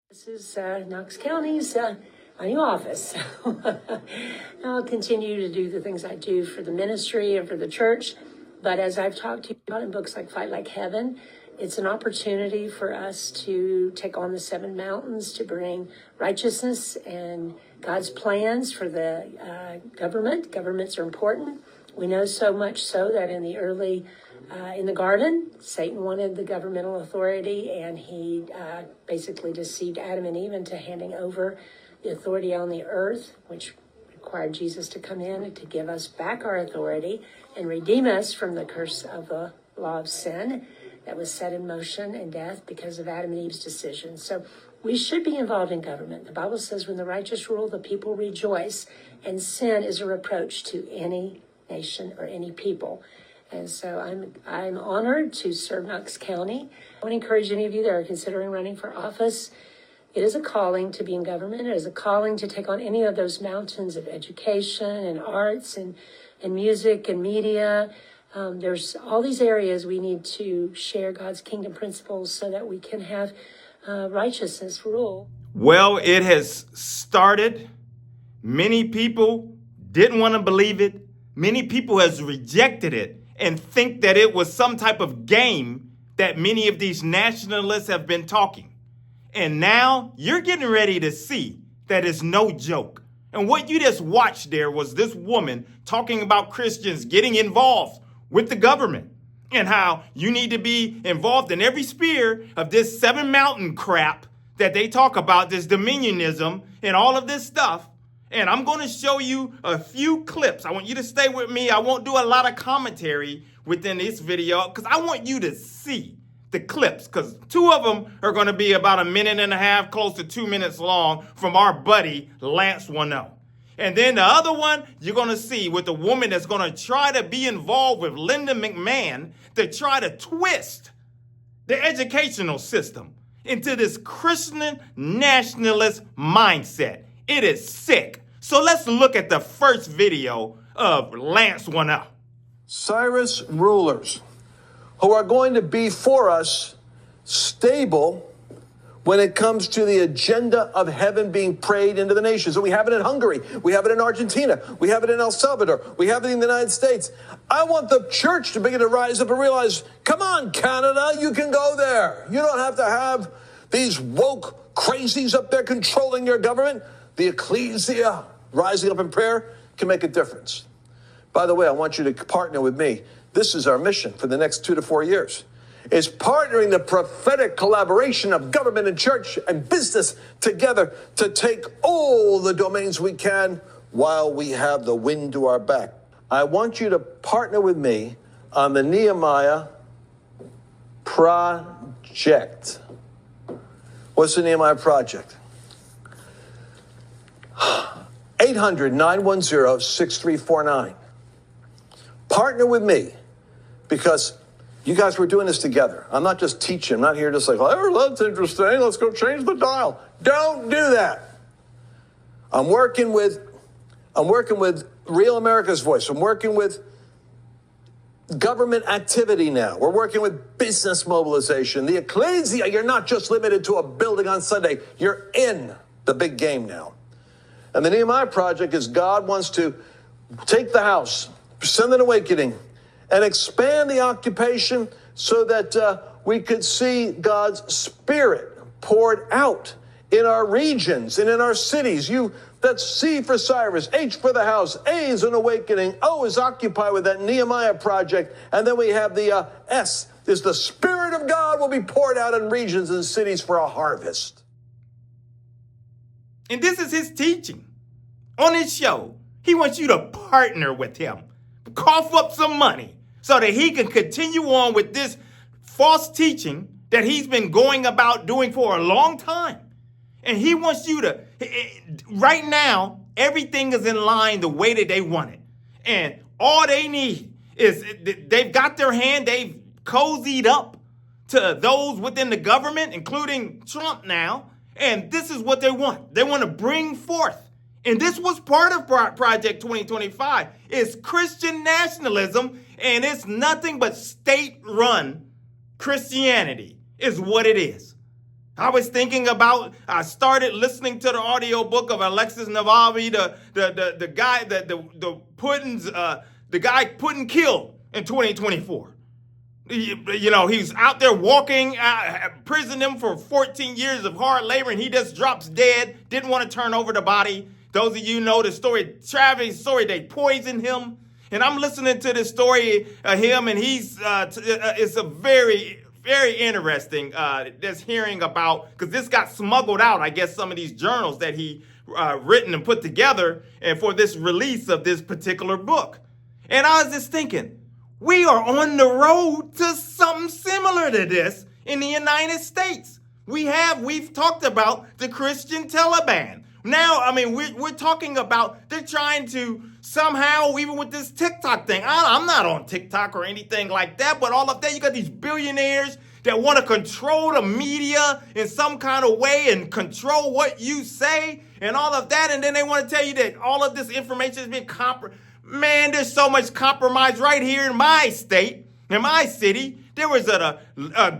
This is Knox County's my new office. I'll continue to do the things I do for the ministry and for the church. But as I've talked to you about in books like Fight Like Heaven, it's an opportunity for us to take on the 7 mountains, to bring righteousness and God's plans for the government. Governments are important. We know so much so that in the garden, Satan wanted the governmental authority, and he basically deceived Adam and Eve into handing over the authority on the earth, which required Jesus to come in and to give us back our authority and redeem us from the curse of the law of sin that was set in motion in death because of Adam and Eve's decision. So we should be involved in government. The Bible says when the righteous rule, the people rejoice, and sin is a reproach to any nation or any people. And so I'm honored to serve Knox County. I want to encourage any of you that are considering running for office. It is a calling to be in government. It is a calling to take on any of those mountains of education and arts and music and media. There's all these areas we need to share God's kingdom principles so that we can have righteousness rule. Well, it has started. Many people didn't want to believe it. Many people has rejected it and think that it was some type of game that many of these nationalists have been talking. And now you're getting ready to see that it's no joke. And what you just watched there was this woman talking about Christians getting involved with the government and how you need to be involved in every sphere of this 7 mountain crap that they talk about, this dominionism and all of this stuff. And I'm going to show you a few clips. I want you to stay with me. I won't do a lot of commentary within this video because I want you to see the clips, because 2 of them are going to be about 1.5 minutes, close to 2 minutes long, from our buddy Lance Wano. And then the other one you're going to see with the woman that's going to try to be involved with Linda McMahon to try to twist the educational system into this Christian nationalist mindset. It is sick. So let's look at the first video of Lance Wano. Cyrus rulers who are going to be for us stable when it comes to the agenda of heaven being prayed into the nations. So we have it in Hungary. We have it in Argentina. We have it in El Salvador. We have it in the United States. I want the church to begin to rise up and realize, come on, Canada, you can go there. You don't have to have these woke crazies up there controlling your government. The ecclesia rising up in prayer can make a difference. By the way, I want you to partner with me. This is our mission for the next 2 to 4 years. Is partnering the prophetic collaboration of government and church and business together to take all the domains we can while we have the wind to our back. I want you to partner with me on the Nehemiah Project. What's the Nehemiah Project? 800-910-6349. Partner with me, because you guys were doing this together. I'm not just teaching. I'm not here just like, oh, that's interesting. Let's go change the dial. Don't do that. I'm working with Real America's Voice. I'm working with government activity now. We're working with business mobilization. The ecclesia, you're not just limited to a building on Sunday. You're in the big game now. And the Nehemiah Project is God wants to take the house, send an awakening, and expand the occupation so that we could see God's Spirit poured out in our regions and in our cities. That's C for Cyrus, H for the house, A is an awakening, O is occupy with that Nehemiah Project, and then we have the S is the Spirit of God will be poured out in regions and cities for a harvest. And this is his teaching. On his show, he wants you to partner with him, cough up some money so that he can continue on with this false teaching that he's been going about doing for a long time. And he wants you to, right now, everything is in line the way that they want it. And all they need is, they've got their hand, they've cozied up to those within the government, including Trump now. And this is what they want. They want to bring forth. And this was part of Project 2025. It's Christian nationalism, and it's nothing but state-run Christianity is what it is. I started listening to the audiobook of Alexis Navalny, the guy, the guy Putin killed in 2024. He's out there walking, imprisoned him for 14 years of hard labor, and he just drops dead, didn't want to turn over the body. Those of you know the story, Travis' story, they poisoned him. And I'm listening to this story of him, and it's a very, very interesting just hearing about, because this got smuggled out, I guess, some of these journals that he written and put together and for this release of this particular book. And I was just thinking, we are on the road to something similar to this in the United States. We've talked about the Christian Taliban. Now, I mean, we're talking about they're trying to somehow, even with this TikTok thing, I'm not on TikTok or anything like that, but all of that, you got these billionaires that want to control the media in some kind of way and control what you say and all of that, and then they want to tell you that all of this information has been compromised. Man, there's so much compromise right here in my state, in my city. There was a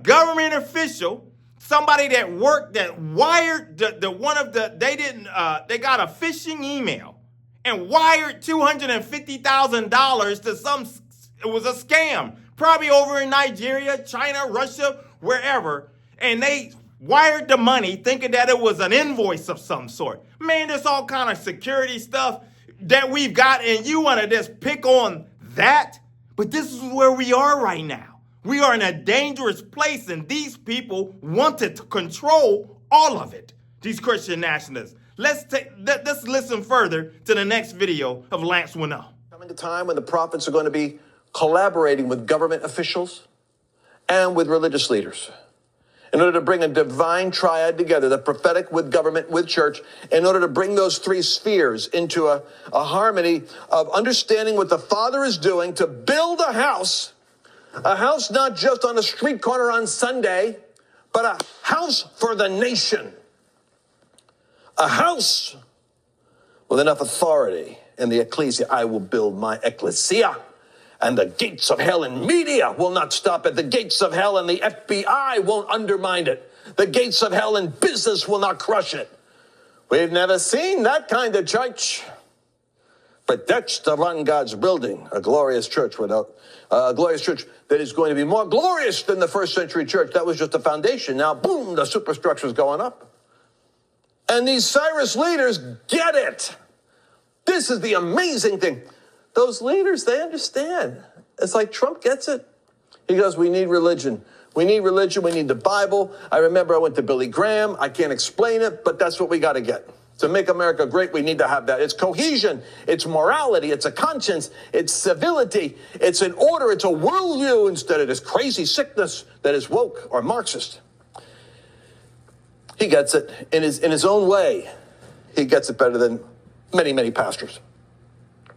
government official, somebody that wired they got a phishing email and wired $250,000 to it was a scam, probably over in Nigeria, China, Russia, wherever. And they wired the money thinking that it was an invoice of some sort. Man, there's all kind of security stuff that we've got, and you want to just pick on that? But this is where we are right now. We are in a dangerous place, and these people wanted to control all of it, these Christian nationalists. Let's listen further to the next video of Lance Winnow. Coming a time when the prophets are going to be collaborating with government officials and with religious leaders in order to bring a divine triad together, the prophetic with government, with church, in order to bring those three spheres into a harmony of understanding what the Father is doing to build a house not just on a street corner on Sunday, but a house for the nation. A house with enough authority in the ecclesia. I will build my ecclesia, and the gates of hell and media will not stop it. The gates of hell and the FBI won't undermine it. The gates of hell and business will not crush it. We've never seen that kind of church. But that's to run God's building, a glorious church that is going to be more glorious than the first century church. That was just the foundation. Now, boom, the superstructure is going up. And these Cyrus leaders get it. This is the amazing thing. Those leaders, they understand. It's like Trump gets it. He goes, we need religion. We need religion. We need the Bible. I remember I went to Billy Graham. I can't explain it, but that's what we got to get. To make America great, we need to have that. It's cohesion. It's morality. It's a conscience. It's civility. It's an order. It's a worldview instead of this crazy sickness that is woke or Marxist. He gets it in his own way. He gets it better than many, many pastors.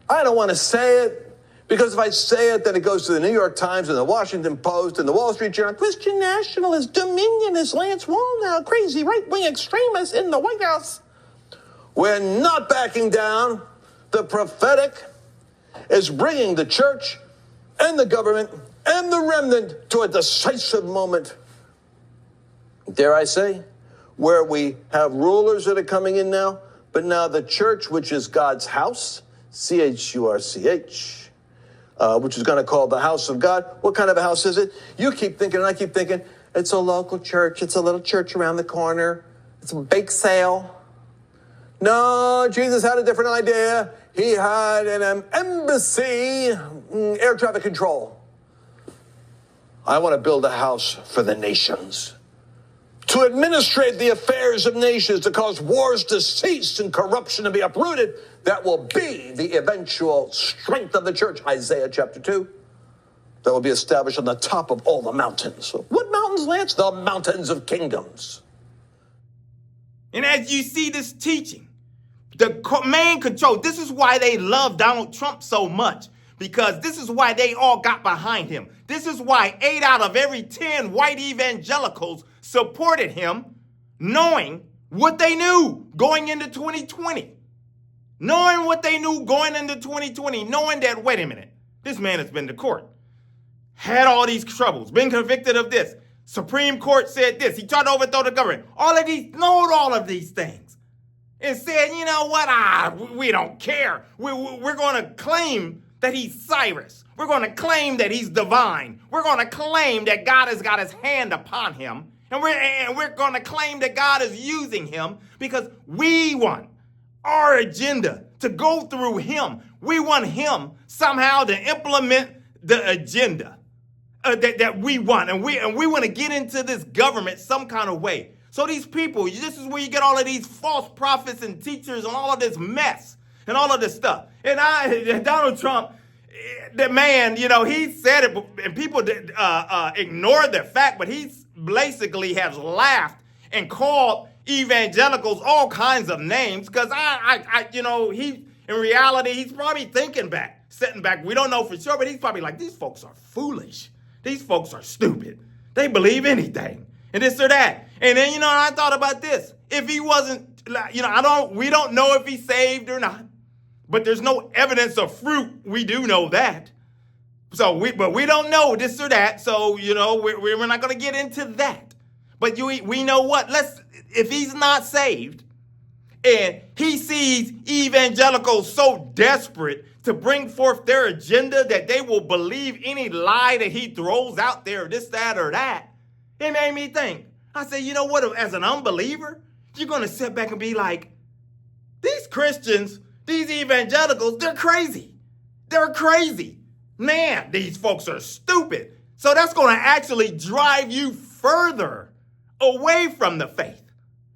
I don't want to say it, because if I say it, then it goes to the New York Times and the Washington Post and the Wall Street Journal. Christian nationalist, dominionist, Lance Wallnau, crazy right-wing extremists in the White House. We're not backing down. The prophetic is bringing the church and the government and the remnant to a decisive moment, dare I say, where we have rulers that are coming in now, but now the church, which is God's house, C-H-U-R-C-H, which is going to call the house of God. What kind of a house is it? You keep thinking, and I keep thinking, it's a local church. It's a little church around the corner. It's a bake sale. No, Jesus had a different idea. He had an embassy, air traffic control. I want to build a house for the nations, to administrate the affairs of nations, to cause wars to cease and corruption to be uprooted. That will be the eventual strength of the church, Isaiah chapter 2. That will be established on the top of all the mountains. What mountains, Lance? The mountains of kingdoms. And as you see this teaching, the main control, this is why they love Donald Trump so much, because this is why they all got behind him. This is why 8 out of every 10 white evangelicals supported him, knowing what they knew going into 2020. Knowing what they knew going into 2020, knowing that, wait a minute, this man has been to court, had all these troubles, been convicted of this. Supreme Court said this. He tried to overthrow the government. All of these things. And said, you know what? We don't care. We're going to claim that he's Cyrus. We're going to claim that he's divine. We're going to claim that God has got his hand upon him. And we're going to claim that God is using him because we want our agenda to go through him. We want him somehow to implement the agenda that we want. And we want to get into this government some kind of way. So these people, this is where you get all of these false prophets and teachers and all of this mess and all of this stuff. And Donald Trump, the man, he said it, and people ignored the fact, but he basically has laughed and called evangelicals all kinds of names because he, in reality, he's probably sitting back. We don't know for sure, but he's probably like, these folks are foolish. These folks are stupid. They believe anything and this or that. And then, I thought about this. If he wasn't, we don't know if he's saved or not. But there's no evidence of fruit. We do know that. But we don't know this or that. So, we're not going to get into that. But we know what? If he's not saved and he sees evangelicals so desperate to bring forth their agenda that they will believe any lie that he throws out there, this, that, or that, it made me think. I said, you know what? As an unbeliever, you're going to sit back and be like, these Christians, these evangelicals, they're crazy. They're crazy. Man, these folks are stupid. So that's going to actually drive you further away from the faith.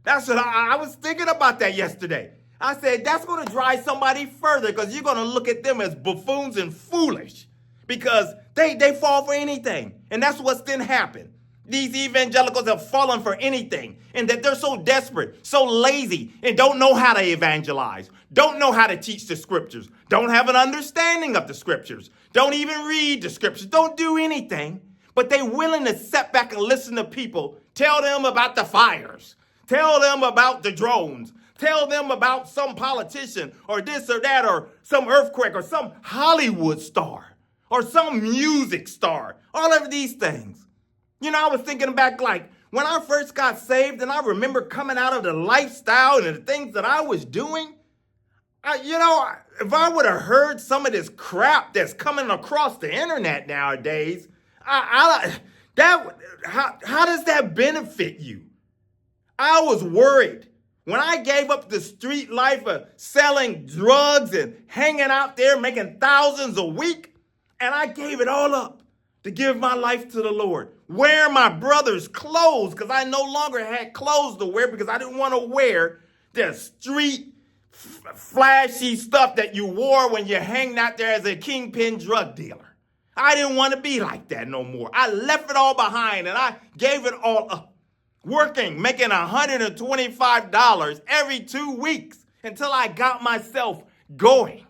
That's what I was thinking about that yesterday. I said, that's going to drive somebody further because you're going to look at them as buffoons and foolish because they fall for anything. And that's what's then happened. These evangelicals have fallen for anything and that they're so desperate, so lazy, and don't know how to evangelize, don't know how to teach the scriptures, don't have an understanding of the scriptures, don't even read the scriptures, don't do anything, but they're willing to sit back and listen to people, tell them about the fires, tell them about the drones, tell them about some politician or this or that or some earthquake or some Hollywood star or some music star, all of these things. I was thinking back like when I first got saved and I remember coming out of the lifestyle and the things that I was doing, if I would have heard some of this crap that's coming across the internet nowadays, how does that benefit you? I was worried when I gave up the street life of selling drugs and hanging out there making thousands a week, and I gave it all up to give my life to the Lord. Wear my brother's clothes because I no longer had clothes to wear because I didn't want to wear the street flashy stuff that you wore when you hanged out there as a kingpin drug dealer. I didn't want to be like that no more. I left it all behind and I gave it all up. Working, making $125 every 2 weeks until I got myself going.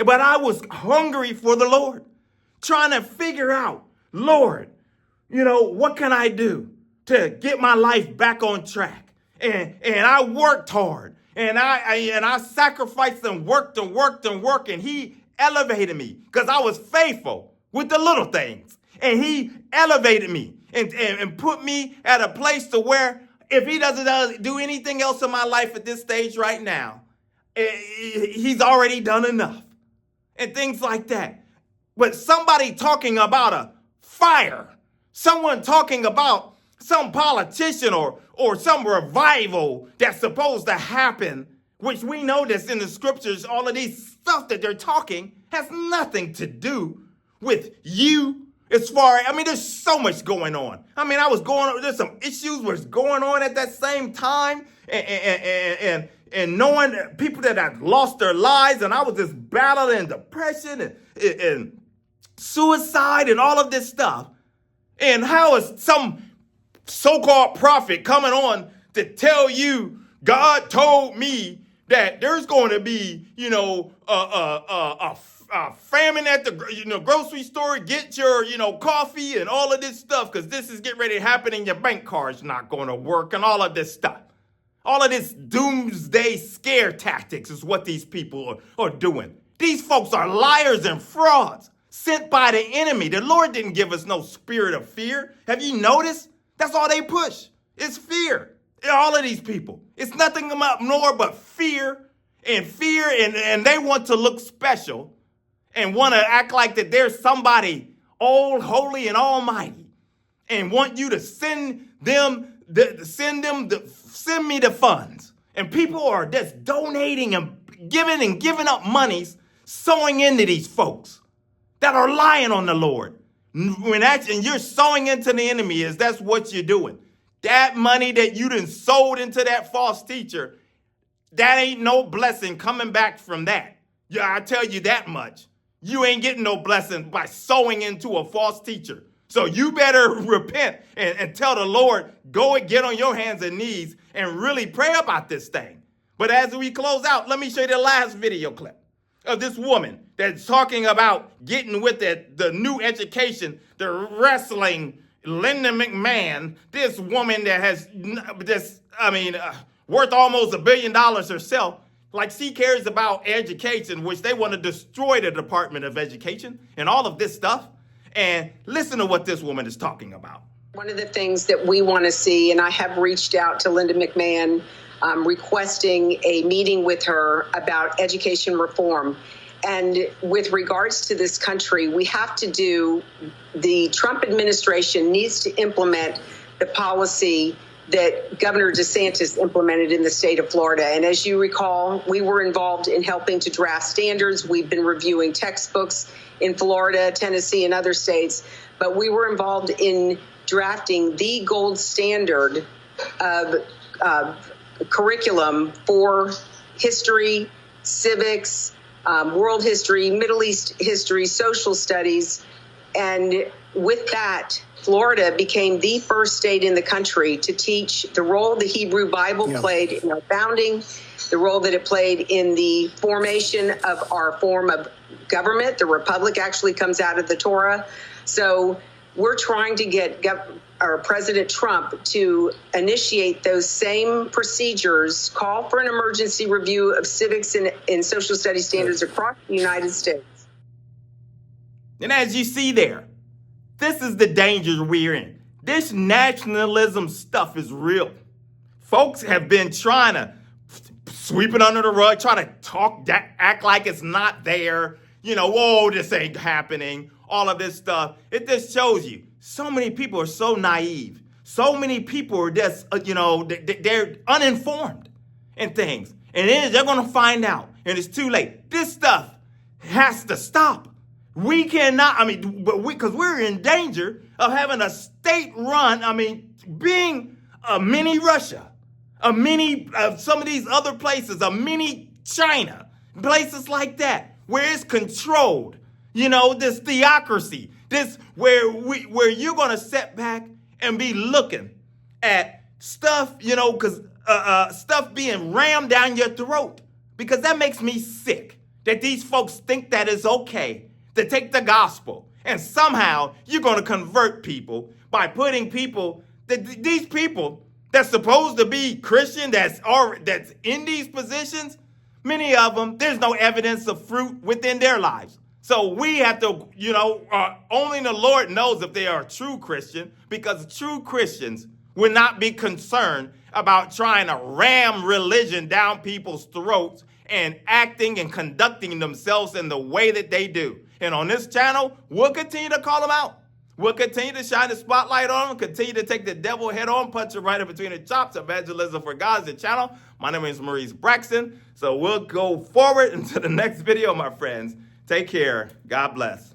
But I was hungry for the Lord, trying to figure out, Lord, what can I do to get my life back on track? And I worked hard and I sacrificed and worked, and he elevated me because I was faithful with the little things. And he elevated me and put me at a place to where if he doesn't do anything else in my life at this stage right now, he's already done enough and things like that. But somebody talking about a fire, someone talking about some politician or some revival that's supposed to happen, which we know this in the scriptures, all of these stuff that they're talking has nothing to do with you. There's so much going on. There's some issues was going on at that same time and knowing people that had lost their lives, and I was just battling depression and suicide and all of this stuff. And how is some so-called prophet coming on to tell you, God told me that there's going to be, a famine at the grocery store, get your, coffee and all of this stuff because this is getting ready to happen and your bank card's not going to work and all of this stuff. All of this doomsday scare tactics is what these people are doing. These folks are liars and frauds sent by the enemy. The Lord didn't give us no spirit of fear. Have you noticed? That's all they push. It's fear. All of these people. It's nothing more but fear, and they want to look special and want to act like that there's somebody all holy and almighty and want you to send me the funds. And people are just donating and giving up monies, sowing into these folks that are lying on the Lord. When actually you're sowing into the enemy, that's what you're doing. That money that you done sold into that false teacher, that ain't no blessing coming back from that. Yeah, I tell you that much. You ain't getting no blessing by sowing into a false teacher. So you better repent and tell the Lord, go and get on your hands and knees and really pray about this thing. But as we close out, let me show you the last video clip of this woman that's talking about getting with the new education, the wrestling Linda McMahon, this woman that has worth almost $1 billion herself. Like, she cares about education, which they want to destroy the Department of Education and all of this stuff. And listen to what this woman is talking about. One of the things that we want to see, and I have reached out to Linda McMahon requesting a meeting with her about education reform. And with regards to this country, we have to the Trump administration needs to implement the policy that Governor DeSantis implemented in the state of Florida. And as you recall, we were involved in helping to draft standards. We've been reviewing textbooks in Florida, Tennessee, and other states. But we were involved in drafting the gold standard of curriculum for history, civics, world history, Middle East history, social studies. And with that, Florida became the first state in the country to teach the role the Hebrew Bible played in our founding, the role that it played in the formation of our form of government. The Republic actually comes out of the Torah. So we're trying to get our President Trump to initiate those same procedures, call for an emergency review of civics and social studies standards across the United States. And as you see there, this is the danger we're in. This nationalism stuff is real. Folks have been trying to sweep it under the rug, try to act like it's not there. Whoa, this ain't happening. All of this stuff. It just shows you so many people are so naive. So many people are just, they're uninformed in things. And then they're going to find out. And it's too late. This stuff has to stop. We cannot, because we're in danger of having a state run, being a mini Russia, a mini, some of these other places, a mini China, places like that, where it's controlled, this theocracy, this where you're going to sit back and be looking at stuff, because stuff being rammed down your throat, because that makes me sick that these folks think that it's okay to take the gospel and somehow you're going to convert people by putting these people that's supposed to be Christian, that's in these positions, many of them, there's no evidence of fruit within their lives. So we have to, only the Lord knows if they are a true Christian, because true Christians will not be concerned about trying to ram religion down people's throats and acting and conducting themselves in the way that they do. And on this channel, we'll continue to call them out. We'll continue to shine the spotlight on them, continue to take the devil head on, punch it right in between the chops. Evangelism for God is the channel. My name is Maurice Braxton. So we'll go forward into the next video, my friends. Take care. God bless.